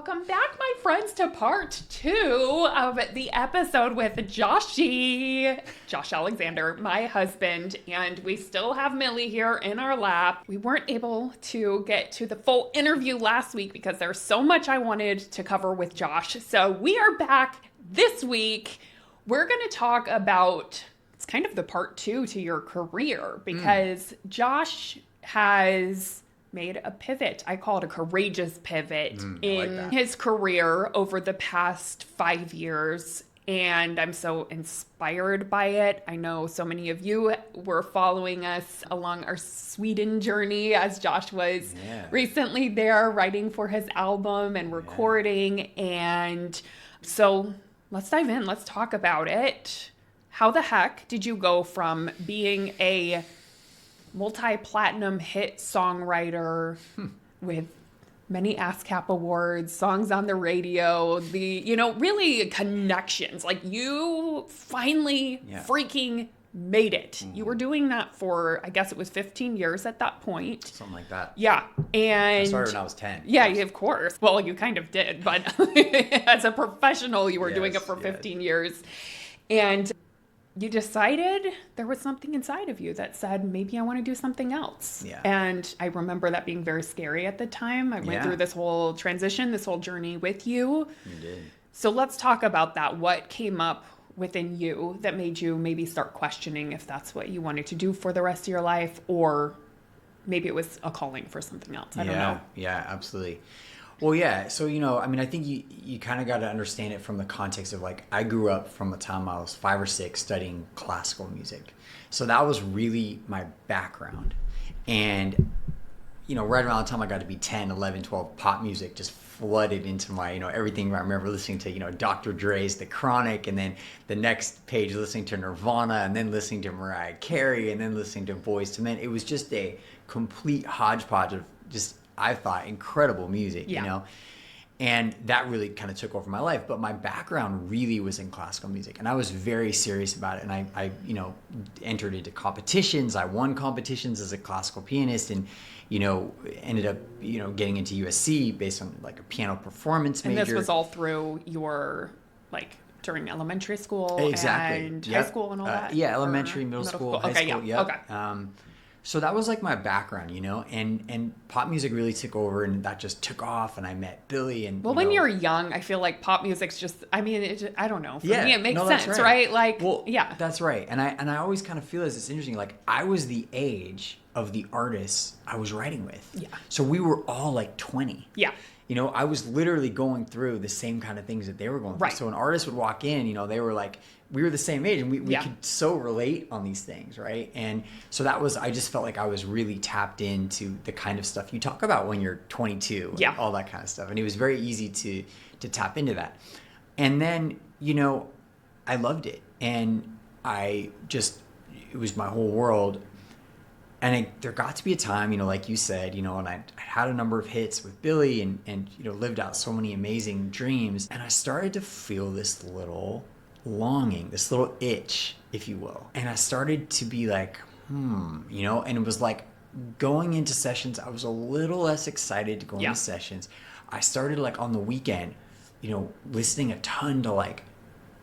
Welcome back, my friends, to part 2 of the episode with Josh Alexander, my husband, and we still have Millie here in our lap. We weren't able to get to the full interview last week because there's so much I wanted to cover with Josh. So we are back this week. We're going to talk about, it's kind of the part 2 to your career because Josh has made a pivot. I call it a courageous pivot in his career over the past 5 years. And I'm so inspired by it. I know so many of you were following us along our Sweden journey as Josh was recently there writing for his album and recording. And so let's dive in. Let's talk about it. How the heck did you go from being a multi-platinum hit songwriter with many ASCAP awards, songs on the radio, really connections? Like, you finally freaking made it. You were doing that for, I guess it was 15 years at that point. Something like that. Yeah. And I started when I was 10. Yeah, of course. Well, you kind of did, but as a professional, you were doing it for 15 years. And you decided there was something inside of you that said, maybe I want to do something else. Yeah. And I remember that being very scary at the time. I went through this whole transition, this whole journey with you. You did. So let's talk about that. What came up within you that made you maybe start questioning if that's what you wanted to do for the rest of your life, or maybe it was a calling for something else? I don't know. Yeah, absolutely. Well, yeah. So, I think you kind of got to understand it from the context of, like, I grew up from the time I was 5 or 6 studying classical music. So that was really my background. And, right around the time I got to be 10, 11, 12, pop music just flooded into my, everything. I remember listening to, Dr. Dre's The Chronic, and then the next page listening to Nirvana, and then listening to Mariah Carey, and then listening to Boyz II Men. It was just a complete hodgepodge of just, I thought, incredible music, and that really kind of took over my life. But my background really was in classical music, and I was very serious about it. And I entered into competitions. I won competitions as a classical pianist, and, ended up, getting into USC based on, like, a piano performance major. And this was all through your, like, during elementary school and high school and all that? Elementary, middle school, high school. Yeah. Okay. So that was, like, my background, and pop music really took over, and that just took off, and I met Billy. And when you're young, I feel like pop music's just, I don't know. For me, it makes sense, right? Right? Like, that's right. And I always kind of feel as it's interesting, like, I was the age of the artists I was writing with. Yeah. So we were all, like, 20. Yeah. I was literally going through the same kind of things that they were going through. Right. So an artist would walk in, they were like, we were the same age, and we could so relate on these things, right? And so I just felt like I was really tapped into the kind of stuff you talk about when you're 22, and all that kind of stuff. And it was very easy to tap into that. And then, I loved it. And it was my whole world. And there got to be a time, like you said, and I had a number of hits with Billy and lived out so many amazing dreams. And I started to feel this little longing, this little itch, if you will. And I started to be like, and it was like going into sessions, I was a little less excited to go into sessions. I started, like, on the weekend, listening a ton to, like,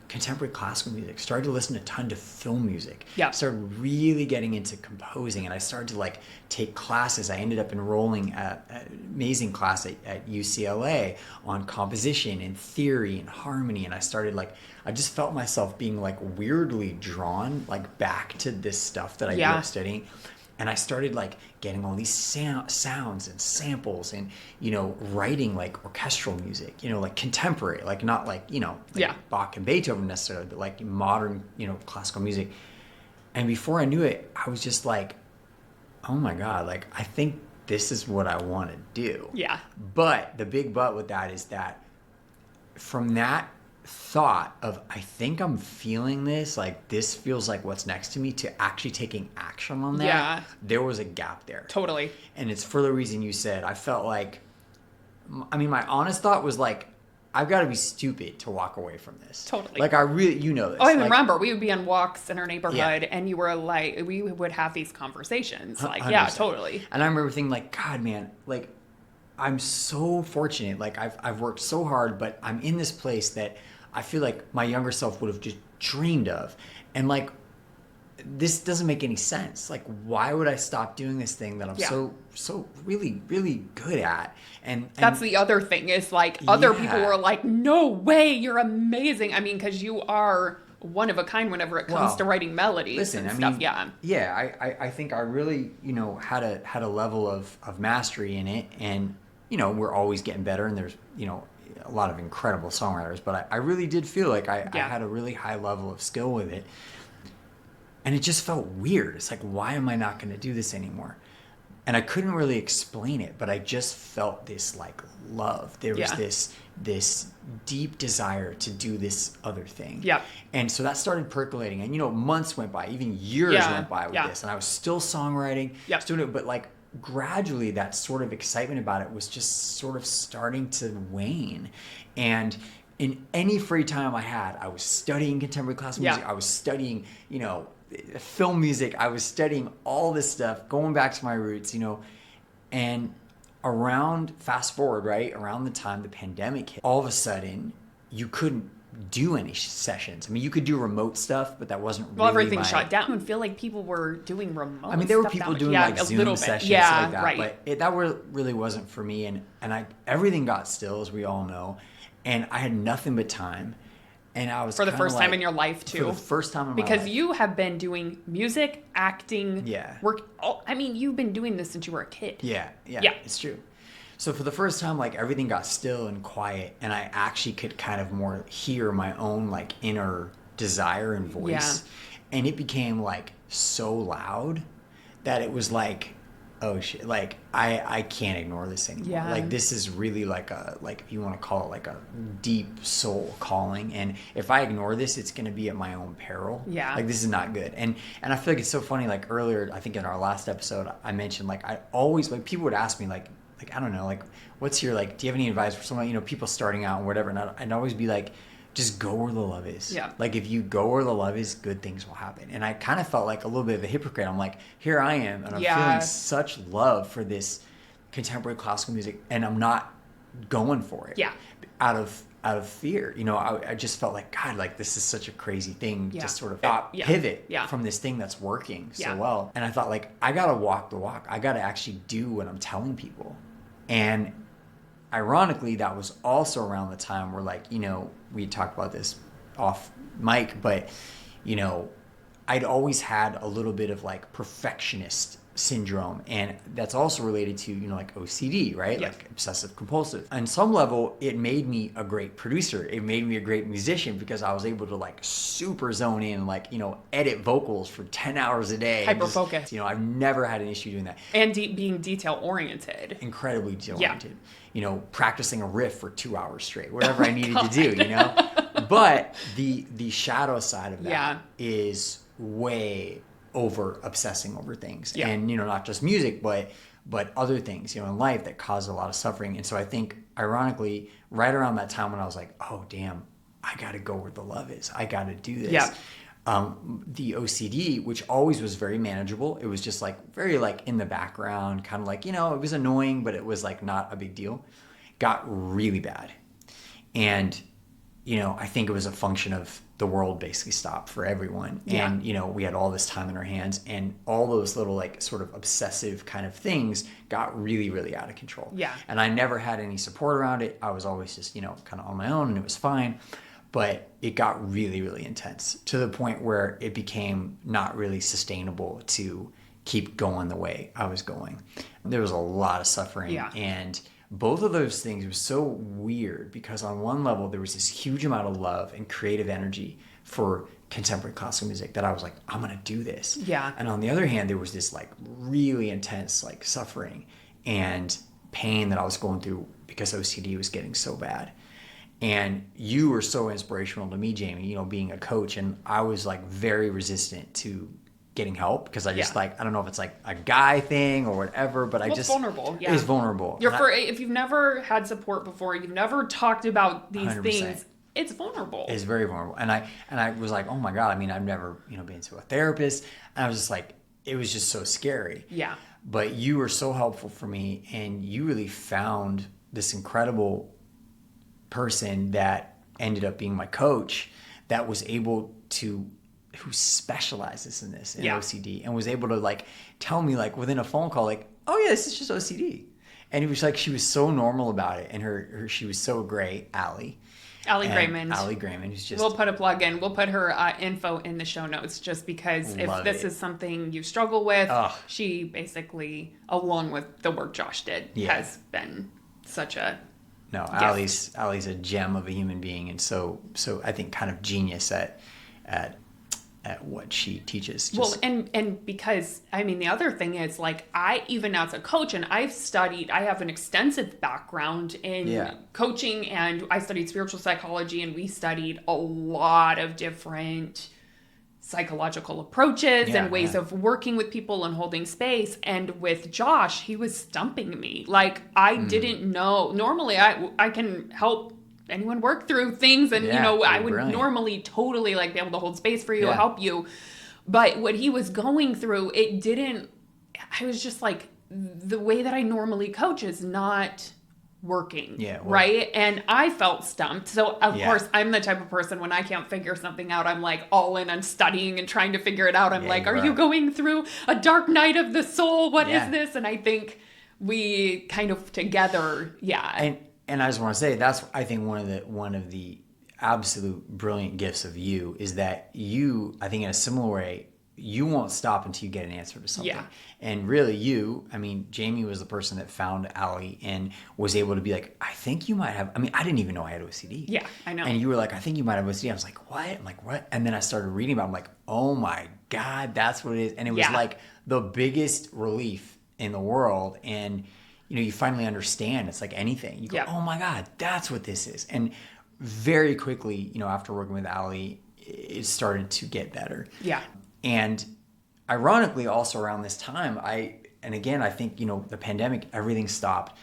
contemporary classical music, started to listen a ton to film music, started really getting into composing, and I started to, like, take classes. I ended up enrolling at an amazing class at UCLA on composition and theory and harmony, and I started, like, I just felt myself being, like, weirdly drawn, like, back to this stuff that I grew up studying. And I started, like, getting all these sounds and samples and, writing, like, orchestral music, like contemporary, like, not like, Bach and Beethoven necessarily, but, like, modern, classical music. And before I knew it, I was just like, oh my God, like, I think this is what I want to do. Yeah. But the big but with that is that from that thought of, I think I'm feeling this, like, this feels like what's next to me, to actually taking action on that, there was a gap there. Totally. And it's for the reason you said. I felt like, my honest thought was, like, I've got to be stupid to walk away from this. Totally. Like, I really, this. Oh, I remember we would be on walks in our neighborhood, and you were like, we would have these conversations. Like, 100%. Yeah, totally. And I remember thinking, like, God, man, like, I'm so fortunate. Like I've worked so hard, but I'm in this place that I feel like my younger self would have just dreamed of. And like, this doesn't make any sense. Like, why would I stop doing this thing that I'm so really, really good at? And that's the other thing is like other Yeah. people were like, no way, you're amazing. I mean, because you are one of a kind whenever it comes to writing melodies listen, and stuff. I think I really, had a level of mastery in it, and we're always getting better, and there's a lot of incredible songwriters, but I really did feel like I had a really high level of skill with it. And it just felt weird. It's like, why am I not going to do this anymore? And I couldn't really explain it, but I just felt this like love. There was this deep desire to do this other thing. Yeah. And so that started percolating. And months went by, even years went by with this. And I was still songwriting, still doing it, but like gradually that sort of excitement about it was just sort of starting to wane. And in any free time I had, I was studying contemporary classical music. I was studying, film music. I was studying all this stuff, going back to my roots, and fast forward, right? Around the time the pandemic hit, all of a sudden you couldn't do any sessions. I mean, you could do remote stuff, but that wasn't really everything shut down. I feel like people were doing remote. I mean, there were people doing like Zoom sessions like that, right. but that really wasn't for me. And everything got still, as we all know, and I had nothing but time. And I was for the first time in your life too. For the first time in my life. Because you have been doing music, acting, work. I mean, you've been doing this since you were a kid. Yeah, it's true. So for the first time, like everything got still and quiet, and I actually could kind of more hear my own like inner desire and voice. And it became like so loud that it was like, oh shit, like I can't ignore this anymore. Like this is really like if you want to call it like a deep soul calling, and if I ignore this, it's going to be at my own peril. Like this is not good. And I feel like it's so funny, like earlier, I think in our last episode, I mentioned like I always, like people would ask me like I don't know, like what's your, like, do you have any advice for someone, people starting out and whatever, and I'd always be like, just go where the love is. Like if you go where the love is, good things will happen. And I kind of felt like a little bit of a hypocrite. I'm like, here I am, and I'm feeling such love for this contemporary classical music, and I'm not going for it. Out of fear. I just felt like, God, like this is such a crazy thing to sort of pivot from this thing that's working so well. And I thought, like, I gotta walk the walk. I gotta actually do what I'm telling people. And ironically, that was also around the time where, like, we talked about this off mic, but, I'd always had a little bit of like perfectionist syndrome, and that's also related to like OCD, right? Like obsessive compulsive. On some level, it made me a great producer. It made me a great musician because I was able to like super zone in, like edit vocals for 10 hours a day. Hyper focus. I've never had an issue doing that. And being detail oriented. Incredibly detail oriented. Practicing a riff for 2 hours straight, whatever I needed to do. But the shadow side of that is way over obsessing over things, and not just music, but other things in life that cause a lot of suffering. And so I think, ironically, right around that time when I was like, oh damn, I gotta go where the love is, I gotta do this. The OCD, which always was very manageable, it was just like very like in the background, kind of like, it was annoying, but it was like not a big deal, got really bad. And I think it was a function of the world basically stopped for everyone. And, we had all this time in our hands, and all those little like sort of obsessive kind of things got really, really out of control. And I never had any support around it. I was always just, kind of on my own, and it was fine. But it got really, really intense to the point where it became not really sustainable to keep going the way I was going. There was a lot of suffering. And both of those things were so weird because on one level there was this huge amount of love and creative energy for contemporary classical music that I was like, I'm gonna do this. And on the other hand, there was this like really intense like suffering and pain that I was going through because OCD was getting so bad. And you were so inspirational to me, Jamie, being a coach, and I was like very resistant to getting help because I just like, I don't know if it's like a guy thing or whatever, but I just, it's vulnerable. It's vulnerable. If you've never had support before, you've never talked about these 100%. Things, it's vulnerable. It's very vulnerable. And I was like, oh my God, I mean, I've never, been to a therapist. And I was just like, it was just so scary. But you were so helpful for me, and you really found this incredible person that ended up being my coach that was able to, who specializes in this, in OCD, and was able to like tell me like within a phone call, like, oh yeah, this is just OCD. And it was like, she was so normal about it. And she was so great, Allie Grayman, who's just... We'll put a plug in. We'll put her info in the show notes, just because if this is something you struggle with, she basically, along with the work Josh did, has been such a gift. Allie's a gem of a human being, and so I think kind of genius at what she teaches. Well, and because, I mean, the other thing is, like, I, even as a coach, and I have an extensive background in coaching, and I studied spiritual psychology, and we studied a lot of different psychological approaches and ways of working with people and holding space. And with Josh, he was stumping me. Like, I didn't know. Normally, I can help anyone work through things, and I would normally totally like be able to hold space for you, help you, but what he was going through, I was just like, the way that I normally coach is not working, right? And I felt stumped. So of course, I'm the type of person, when I can't figure something out, I'm like all in on studying and trying to figure it out. I'm like, are you going through a dark night of the soul? What is this? And I think we kind of together, And I just want to say, that's, I think, one of the absolute brilliant gifts of you is that you, I think in a similar way, you won't stop until you get an answer to something. And really Jamie was the person that found Allie and was able to be like, I think you might have, I didn't even know I had OCD. Yeah, I know. And you were like, I think you might have OCD. I was like, what? I'm like, what? And then I started reading about it. I'm like, oh my God, that's what it is. And it was like the biggest relief in the world. And you finally understand. It's like anything. You go, oh my God, that's what this is. And very quickly, after working with Allie, it started to get better. Yeah. And ironically, also around this time, I think, the pandemic, everything stopped.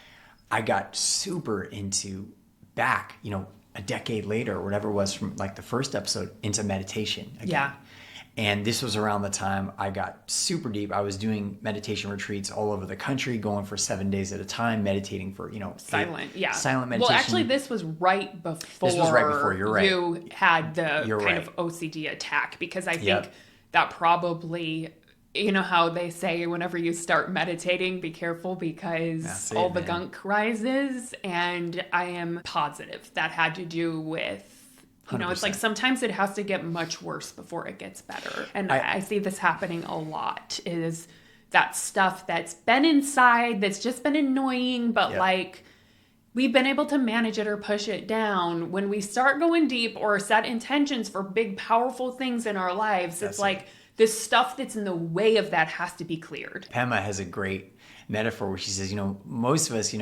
I got super into back, a decade later, or whatever it was from like the first episode, into meditation again. Yeah. And this was around the time I got super deep. I was doing meditation retreats all over the country, going for 7 days at a time, meditating for, silent meditation. Well, actually, this was right before you're right. You had the of OCD attack, because I think that probably, how they say whenever you start meditating, be careful, because the gunk rises. And I am positive that had to do with, 100%. It's like sometimes it has to get much worse before it gets better. And I see this happening a lot, is that stuff that's been inside, that's just been annoying, but like we've been able to manage it or push it down. When we start going deep or set intentions for big, powerful things in our lives, it's like this stuff that's in the way of that has to be cleared. Pema has a great metaphor where she says, most of us,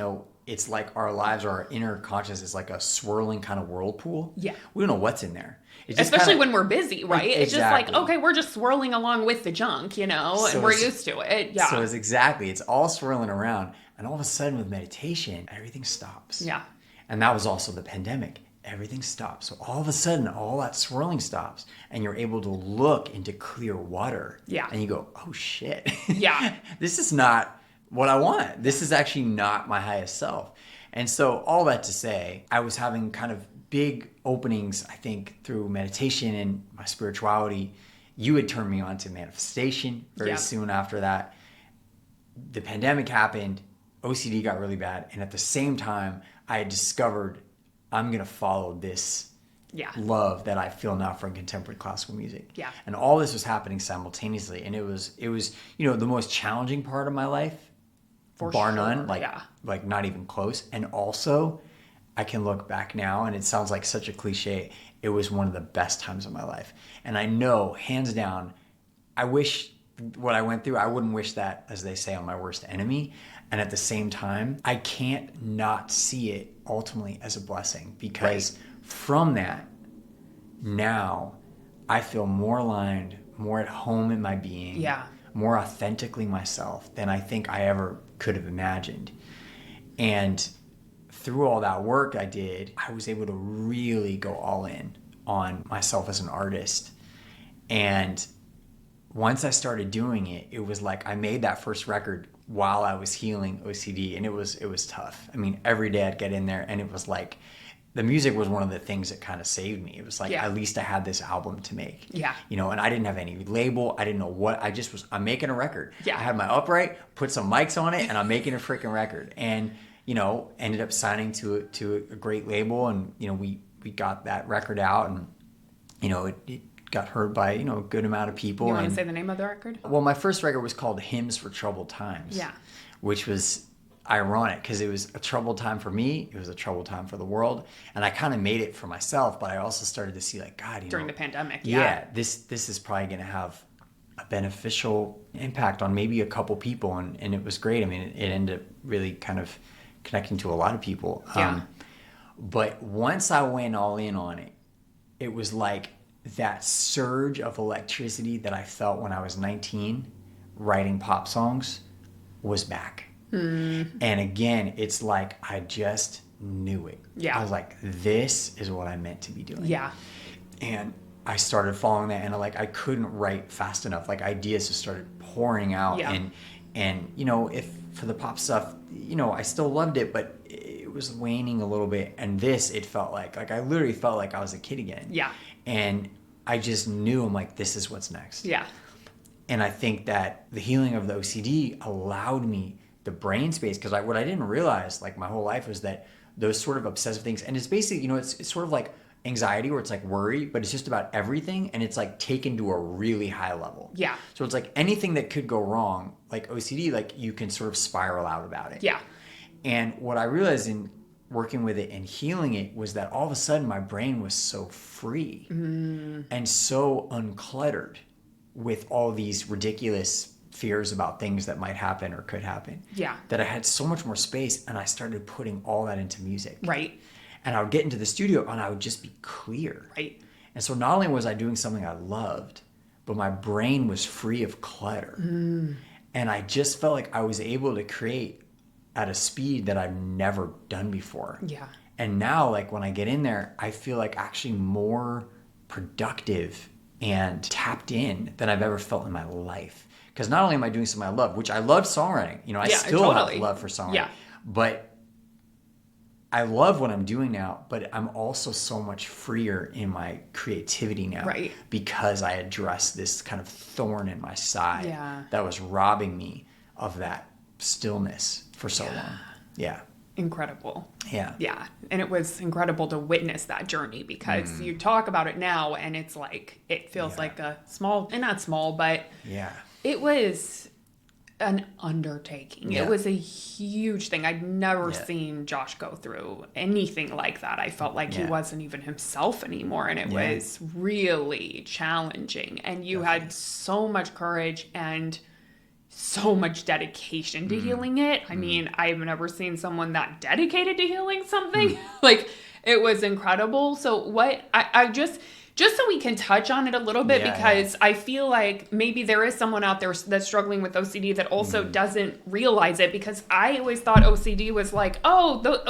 it's like our lives or our inner consciousness is like a swirling kind of whirlpool. Yeah. We don't know what's in there. It's just especially when we're busy, right? It's just like, okay, we're just swirling along with the junk, and we're used to it. Yeah. So it's all swirling around. And all of a sudden with meditation, everything stops. Yeah. And that was also the pandemic. Everything stops. So all of a sudden, all that swirling stops, and you're able to look into clear water. Yeah. And you go, oh shit. Yeah. This is not what I want. This is actually not my highest self. And so all that to say, I was having kind of big openings, I think, through meditation and my spirituality. You had turned me on to manifestation very soon after that. The pandemic happened, OCD got really bad, and at the same time, I had discovered I'm going to follow this love that I feel now for contemporary classical music. Yeah. And all this was happening simultaneously, and it was the most challenging part of my life. Bar none, like not even close. And also, I can look back now, and it sounds like such a cliche, it was one of the best times of my life. And I know, hands down, I wish what I went through, I wouldn't wish that, as they say, on my worst enemy. And at the same time, I can't not see it ultimately as a blessing, because from that, now I feel more aligned, more at home in my being, more authentically myself than I think I ever could have imagined. And through all that work I did, I was able to really go all in on myself as an artist. And once I started doing it, it was like I made that first record while I was healing OCD, and it was tough. I mean, every day I'd get in there, and it was like the music was one of the things that kind of saved me. It was like, at least I had this album to make. Yeah. You know, and I didn't have any label. I didn't know what. I'm making a record. Yeah. I had my upright, put some mics on it, and I'm making a freaking record. And, you know, ended up signing to a great label, and, you know, we got that record out, and, you know, it got heard by, you know, a good amount of people. You want to say the name of the record? Well, my first record was called Hymns for Troubled Times. Yeah. Which was ironic because it was a troubled time for me. It was a troubled time for the world. And I kind of made it for myself, but I also started to see like, God, during the pandemic. Yeah. This is probably going to have a beneficial impact on maybe a couple people. And it was great. I mean, it ended up really kind of connecting to a lot of people. Yeah. But once I went all in on it, it was like that surge of electricity that I felt when I was 19 writing pop songs was back. And again, it's like I just knew it. Yeah. I was like, this is what I meant to be doing. Yeah. And I started following that, and I couldn't write fast enough. Like ideas just started pouring out. Yeah. And you know, if for the pop stuff, you know, I still loved it, but it was waning a little bit. And this, it felt like I literally felt like I was a kid again. Yeah. And I just knew, I'm like, this is what's next. Yeah. And I think that the healing of the OCD allowed me the brain space, because what I didn't realize like my whole life was that those sort of obsessive things, and it's basically, you know, it's sort of like anxiety, where it's like worry, but it's just about everything, and it's like taken to a really high level. Yeah. So it's like anything that could go wrong, like OCD, like you can sort of spiral out about it. Yeah. And what I realized in working with it and healing it was that all of a sudden my brain was so free and so uncluttered with all these ridiculous fears about things that might happen or could happen. Yeah. That I had so much more space, and I started putting all that into music. Right. And I would get into the studio and I would just be clear. Right. And so not only was I doing something I loved, but my brain was free of clutter. And I just felt like I was able to create at a speed that I've never done before. Yeah. And now, like when I get in there, I feel like actually more productive and tapped in than I've ever felt in my life. Because not only am I doing something I love, which I love songwriting, you know, I still have love for songwriting, Yeah. but I love what I'm doing now, but I'm also so much freer in my creativity now. Right. Because I addressed this kind of thorn in my side Yeah. that was robbing me of that stillness for so long. Yeah. Incredible. Yeah. Yeah. And it was incredible to witness that journey, because you talk about it now and it's like, it feels like a small, and not small, but Yeah. it was an undertaking. Yeah. It was a huge thing. I'd never Yeah. seen Josh go through anything like that. I felt like he wasn't even himself anymore, and it was really challenging. And you had so much courage and so much dedication to healing it. I mean, I've never seen someone that dedicated to healing something. Like, it was incredible. So what I just so we can touch on it a little bit, because I feel like maybe there is someone out there that's struggling with OCD that also doesn't realize it, because I always thought OCD was like,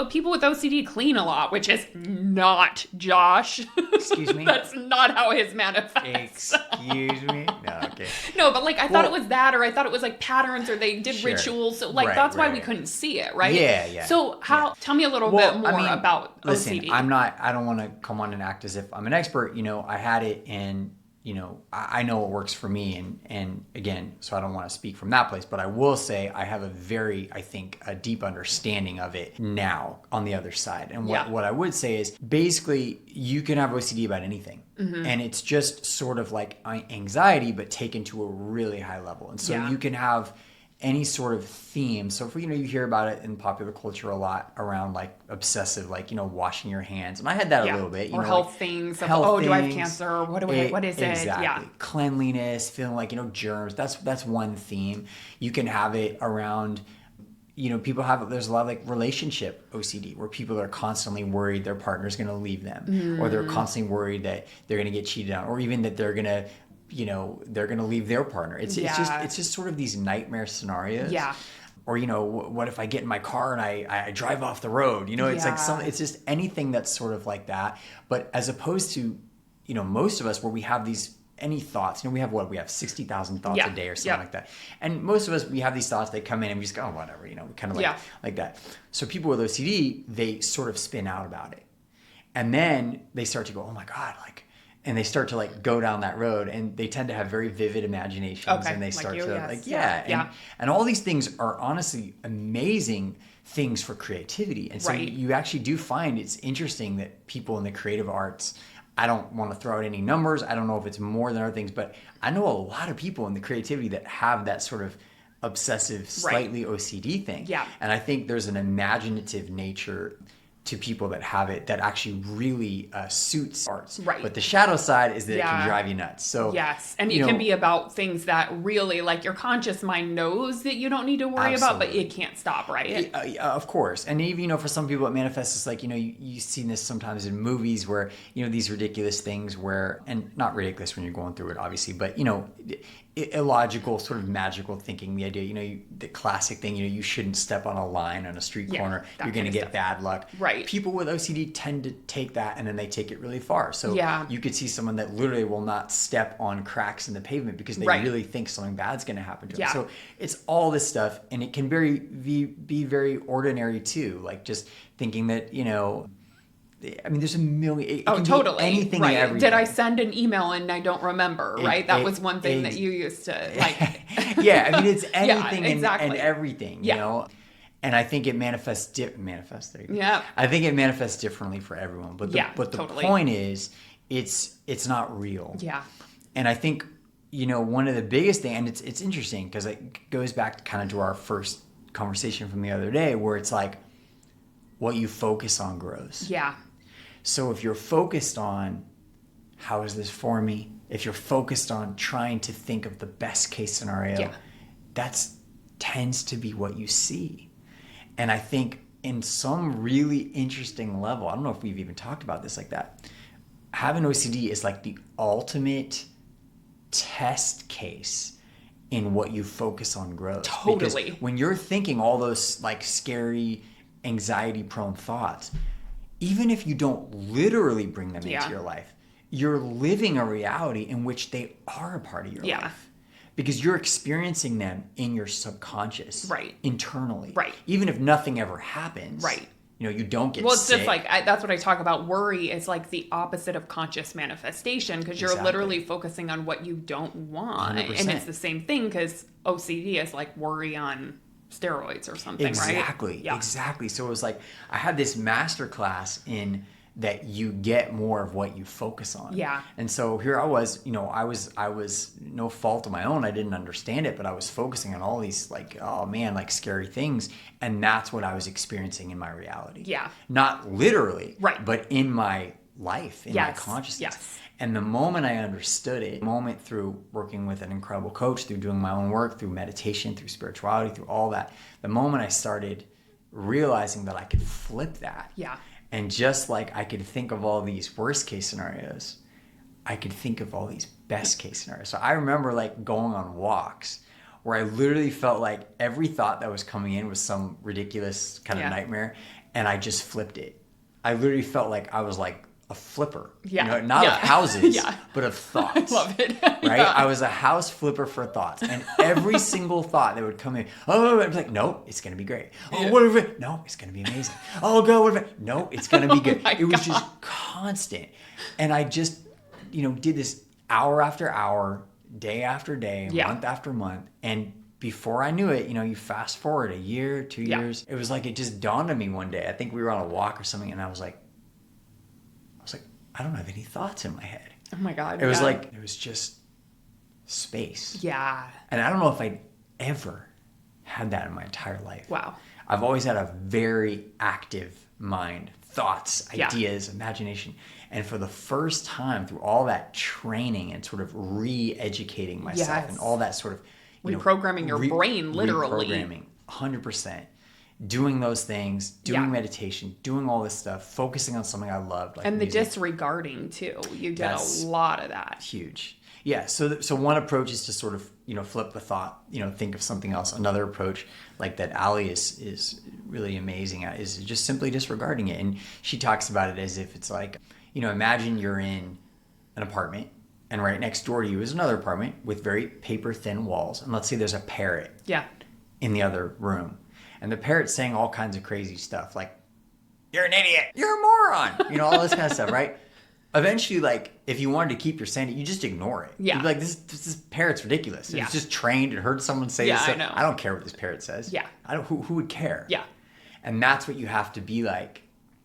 people with OCD clean a lot, which is not Josh. Excuse me? That's not how his manifests. Excuse me? No, okay. No, but like I thought it was that, or I thought it was like patterns, or they did rituals. So like that's why we couldn't see it, right? Yeah, yeah. So tell me a little bit more about listen, OCD. I don't want to come on and act as if I'm an expert. You know, I had it, and you know, I know what works for me, and again, so I don't want to speak from that place, but I will say I have a deep understanding of it now on the other side. And what I would say is basically you can have OCD about anything. And it's just sort of like anxiety, but taken to a really high level. And so you can have any sort of theme. So if you hear about it in popular culture a lot around like obsessive, like, you know, washing your hands. And I had that a little bit. Or health things. Do I have cancer? What is it? Exactly. Yeah. Cleanliness, feeling like, you know, germs. That's one theme. You can have it around, you know, there's a lot of like relationship OCD, where people are constantly worried their partner's going to leave them, or they're constantly worried that they're going to get cheated on, or even that they're going to, you know, they're going to leave their partner. It's just sort of these nightmare scenarios. Yeah. Or, you know, what if I get in my car and I drive off the road? You know, it's like it's just anything that's sort of like that. But as opposed to, you know, most of us, where we have these any thoughts, we have 60,000 thoughts Yeah. a day or something like that. And most of us, we have these thoughts, they come in and we just go, oh, whatever, we kind of like that. So people with OCD, they sort of spin out about it. And then they start to go, oh my God, and they start to go down that road, and they tend to have very vivid imaginations, and they start and all these things are honestly amazing things for creativity. And so you actually do find it's interesting that people in the creative arts, I don't want to throw out any numbers, I don't know if it's more than other things, but I know a lot of people in the creativity that have that sort of obsessive, slightly OCD thing. Yeah. And I think there's an imaginative nature to people that have it that actually really suits arts. Right. But the shadow side is that it can drive you nuts. So yes. And it can be about things that really, your conscious mind knows that you don't need to worry about, but it can't stop, right? Of course. And even, for some people it manifests as you've seen this sometimes in movies where, these ridiculous things where, and not ridiculous when you're going through it, obviously, but, illogical sort of magical thinking, the idea, the classic thing, you shouldn't step on a line on a street corner, you're going to get bad luck. Right. People with OCD tend to take that and then they take it really far. So you could see someone that literally will not step on cracks in the pavement because they really think something bad's going to happen to them. So it's all this stuff, and it can be very ordinary too, just thinking that, there's a million. It can totally. Be anything and everything. Did I send an email and I don't remember? Right. That was one thing that you used to Yeah. It's anything and everything. Yeah. And I think it manifests. There you go. Yeah. I think it manifests differently for everyone. But the point is, it's not real. Yeah. And I think one of the biggest thing, and it's interesting because it goes back kind of to our first conversation from the other day, where it's what you focus on grows. Yeah. So if you're focused on how is this for me, if you're focused on trying to think of the best case scenario, that tends to be what you see. And I think in some really interesting level, I don't know if we've even talked about this like that, having OCD is the ultimate test case in what you focus on grows. Totally. Because when you're thinking all those scary, anxiety-prone thoughts, even if you don't literally bring them into your life, you're living a reality in which they are a part of your life. Because you're experiencing them in your subconscious, internally. Right. Even if nothing ever happens. Right. You don't get sick. It's just that's what I talk about. Worry is the opposite of conscious manifestation, because you're literally focusing on what you don't want. 100%. And it's the same thing, because OCD is worry on steroids or something, right? Exactly. So it was I had this master class in that you get more of what you focus on. Yeah. And so here I was, I was no fault of my own. I didn't understand it, but I was focusing on all these scary things. And that's what I was experiencing in my reality. Yeah. Not literally, but in my life, in my consciousness. Yes. And the moment I understood it, through working with an incredible coach, through doing my own work, through meditation, through spirituality, through all that, the moment I started realizing that I could flip that. Yeah. And just like I could think of all these worst case scenarios, I could think of all these best case scenarios. So I remember going on walks where I literally felt every thought that was coming in was some ridiculous kind of nightmare, and I just flipped it. I literally felt I was a flipper, not of houses, but of thoughts. I love it. Right? I was a house flipper for thoughts, and every single thought that would come in, I was no, it's going to be great. Oh, what if it? No, it's going to be amazing. Oh, God, what if it? No, it's going to be good. It was just constant. And I just, did this hour after hour, day after day, month after month. And before I knew it, you fast forward a year, 2 years, it was it just dawned on me one day. I think we were on a walk or something, and I was like, I don't have any thoughts in my head. Oh my God. It was it was just space. Yeah. And I don't know if I'd ever had that in my entire life. Wow. I've always had a very active mind, thoughts, ideas, imagination. And for the first time through all that training and sort of re-educating myself and all that sort of, reprogramming your brain, literally. Reprogramming, 100%. Doing those things, doing meditation, doing all this stuff, focusing on something I loved. And the disregarding too. You did a lot of that. Huge. Yeah. So one approach is to sort of, flip the thought, think of something else. Another approach that Ali is really amazing at is just simply disregarding it. And she talks about it as if it's imagine you're in an apartment and right next door to you is another apartment with very paper thin walls. And let's say there's a parrot in the other room. And the parrot's saying all kinds of crazy stuff like, "You're an idiot. You're a moron." You know, all this kind of stuff, right? Eventually, like, if you wanted to keep your sanity, you just ignore it. Yeah. You'd be like, this parrot's ridiculous. Yeah. It's just trained and heard someone say this. I know. I don't care what this parrot says. Yeah. Who would care? Yeah. And that's what you have to be like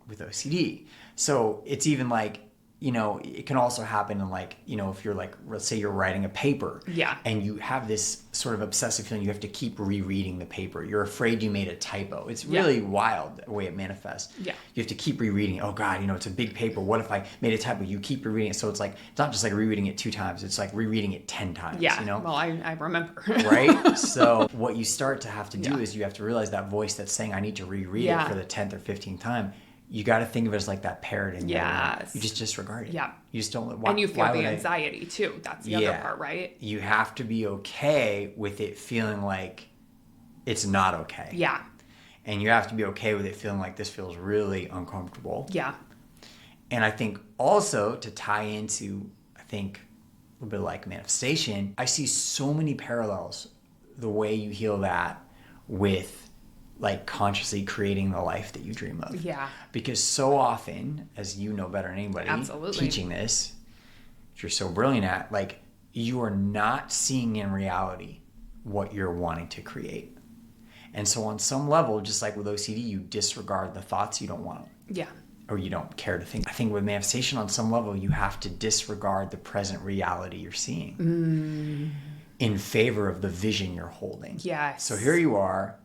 with OCD. So it's even like, you know, it can also happen in like, you know, if you're like, let's say you're writing a paper and you have this sort of obsessive feeling you have to keep rereading the paper. You're afraid you made a typo. It's really wild the way it manifests. Yeah. You have to keep rereading. Oh God, you know, it's a big paper. What if I made a typo? You keep rereading it. So it's like, it's not just like rereading it 2 times. It's like rereading it 10 times, you know? Well, I remember. Right? So what you start to have to do is you have to realize that voice that's saying, I need to reread it for the 10th or 15th time. You got to think of it as like that parrot in your room. You just disregard it. Yeah. You just don't. And you feel the anxiety too. That's the other part, right? You have to be okay with it feeling like it's not okay. Yeah. And you have to be okay with it feeling like this feels really uncomfortable. Yeah. And I think also to tie into, I think, a little bit like manifestation, I see so many parallels the way you heal that with like consciously creating the life that you dream of. Yeah. Because so often, as you know better than anybody, teaching this, which you're so brilliant at, like you are not seeing in reality what you're wanting to create. And so on some level, just like with OCD, you disregard the thoughts you don't want. Yeah. Or you don't care to think. I think with manifestation on some level, you have to disregard the present reality you're seeing in favor of the vision you're holding. Yes. So here you are.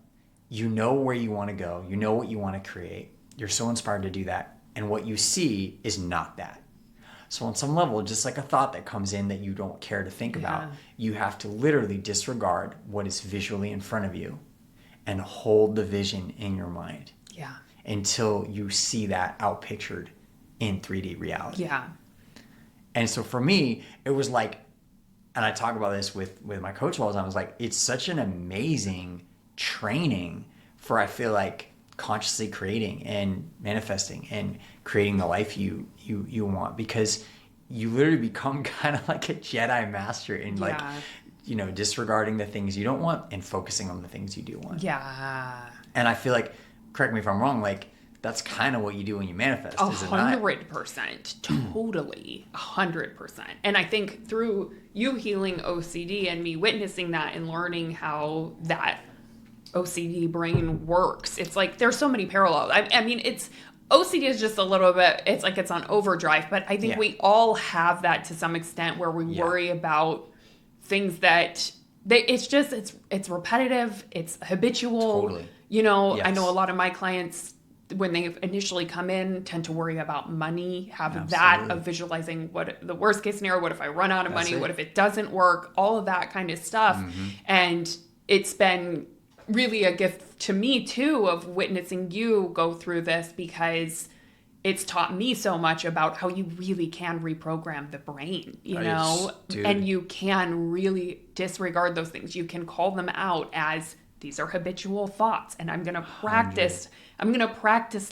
You know where you want to go. You know what you want to create. You're so inspired to do that. And what you see is not that. So on some level, just like a thought that comes in that you don't care to think about, you have to literally disregard what is visually in front of you and hold the vision in your mind. Yeah. Until you see that outpictured in 3D reality. Yeah. And so for me, it was like, and I talk about this with my coach all the time, I was like, it's such an amazing training for, I feel like, consciously creating and manifesting and creating the life you want, because you literally become kind of like a Jedi master in like, you know, disregarding the things you don't want and focusing on the things you do want. Yeah. And I feel like, correct me if I'm wrong, like that's kind of what you do when you manifest, is it not? 100%. Totally. 100%. And I think through you healing OCD and me witnessing that and learning how that OCD brain works, it's like there's so many parallels. I mean, it's OCD is just a little bit, it's like it's on overdrive, but I think we all have that to some extent where we worry about things that it's repetitive, it's habitual. Totally. You know, I know a lot of my clients, when they initially come in, tend to worry about money, have that of visualizing what the worst case scenario, what if I run out of money, what if it doesn't work, all of that kind of stuff. And it's been really a gift to me too of witnessing you go through this, because it's taught me so much about how you really can reprogram the brain, you know, and you can really disregard those things. You can call them out as these are habitual thoughts, and I'm going to practice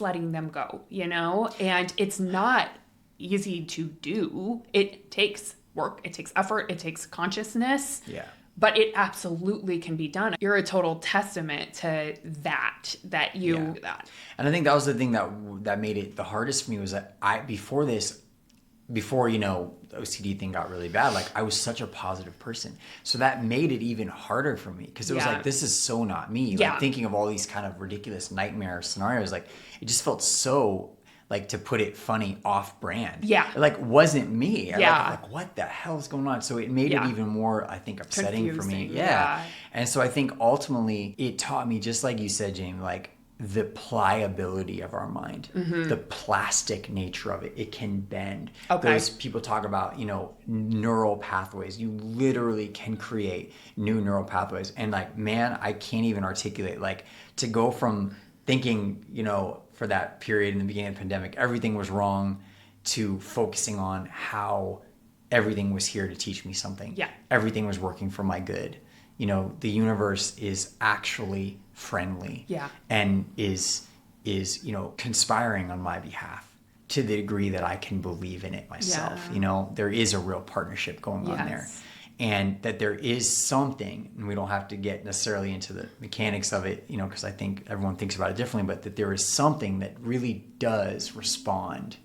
letting them go, you know, and it's not easy to do. It takes work, it takes effort, it takes consciousness. Yeah. But it absolutely can be done. You're a total testament to that you do that. And I think that was the thing that made it the hardest for me, was that before you know, the OCD thing got really bad, like I was such a positive person. So that made it even harder for me, because it was like, this is so not me. Like thinking of all these kind of ridiculous nightmare scenarios, like it just felt so, like, to put it funny, off-brand. Yeah. It, like, wasn't me. Like, what the hell is going on? So it made it even more, I think, upsetting for me. Yeah. And so I think ultimately it taught me, just like you said, Jamie, like the pliability of our mind, the plastic nature of it. It can bend. Those people talk about, you know, neural pathways. You literally can create new neural pathways. And like, man, I can't even articulate, like, to go from thinking, you know, for that period in the beginning of the pandemic, everything was wrong, to focusing on how everything was here to teach me something. Yeah. Everything was working for my good. You know, the universe is actually friendly. Yeah. And is, you know, conspiring on my behalf to the degree that I can believe in it myself. Yeah. You know, there is a real partnership going on there. Yes. And that there is something, and we don't have to get necessarily into the mechanics of it, you know, because I think everyone thinks about it differently, but that there is something that really does respond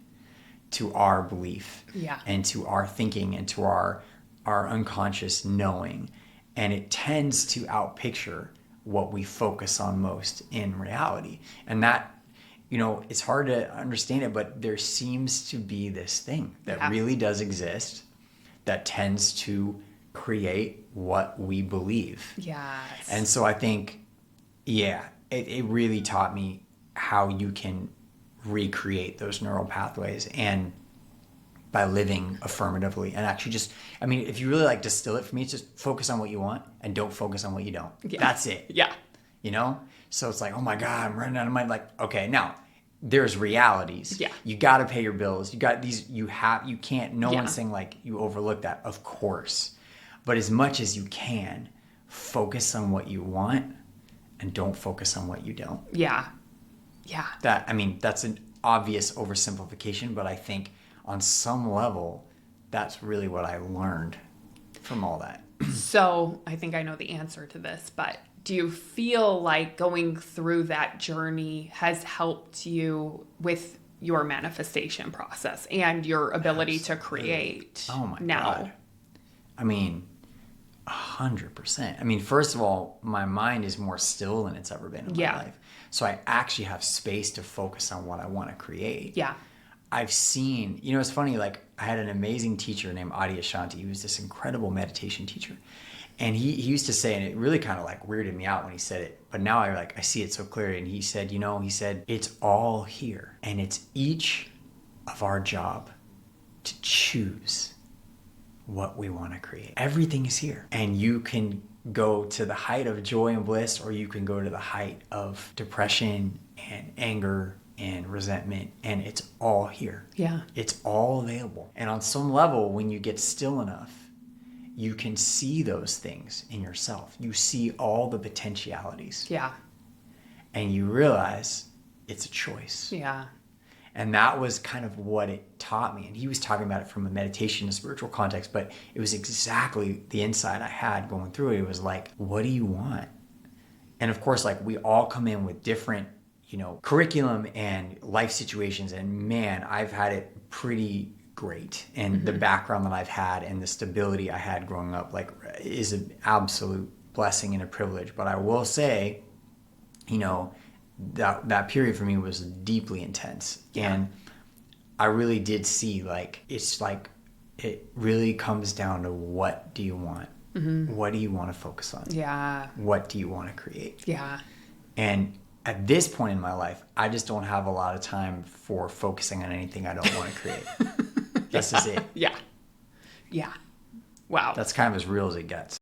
to our belief Yeah. and to our thinking and to our unconscious knowing. And it tends to outpicture what we focus on most in reality. And that, you know, it's hard to understand it, but there seems to be this thing that really does exist that tends to create what we believe. Yes. And so I think, it really taught me how you can recreate those neural pathways, and by living affirmatively and actually just, I mean, if you really like distill it for me, it's just focus on what you want and don't focus on what you don't. Yeah. That's it. Yeah. You know? So it's like, oh my God, I'm running out of money. Like, okay, now there's realities. Yeah. You got to pay your bills. You got these, you can't, no Yeah. one's saying like you overlook that, of course. But as much as you can, focus on what you want and don't focus on what you don't. Yeah. Yeah. That's an obvious oversimplification, but I think on some level, that's really what I learned from all that. So I think I know the answer to this, but do you feel like going through that journey has helped you with your manifestation process and your ability to create now? God. I mean, 100%. I mean, first of all, my mind is more still than it's ever been in my life. So I actually have space to focus on what I want to create. Yeah. I've seen, you know, it's funny, like I had an amazing teacher named Adi Ashanti. He was this incredible meditation teacher. And he used to say, and it really kind of like weirded me out when he said it, but now I see it so clearly. And he said, it's all here. And it's each of our job to choose what we want to create. Everything is here. And you can go to the height of joy and bliss, or you can go to the height of depression and anger and resentment, and it's all here. Yeah. It's all available. And on some level, when you get still enough, you can see those things in yourself. You see all the potentialities. Yeah. And you realize it's a choice. Yeah. And that was kind of what it taught me. And he was talking about it from a meditation and spiritual context, but it was exactly the insight I had going through it. It was like, what do you want? And of course, like we all come in with different, you know, curriculum and life situations. And man, I've had it pretty great. And the background that I've had and the stability I had growing up, like, is an absolute blessing and a privilege. But I will say, you know, that period for me was deeply intense. Yeah. And I really did see, like, it's like, it really comes down to what do you want? What do you want to focus on? Yeah. What do you want to create? Yeah. And at this point in my life, I just don't have a lot of time for focusing on anything I don't want to create. That's just it. Yeah. Yeah. Wow. That's kind of as real as it gets.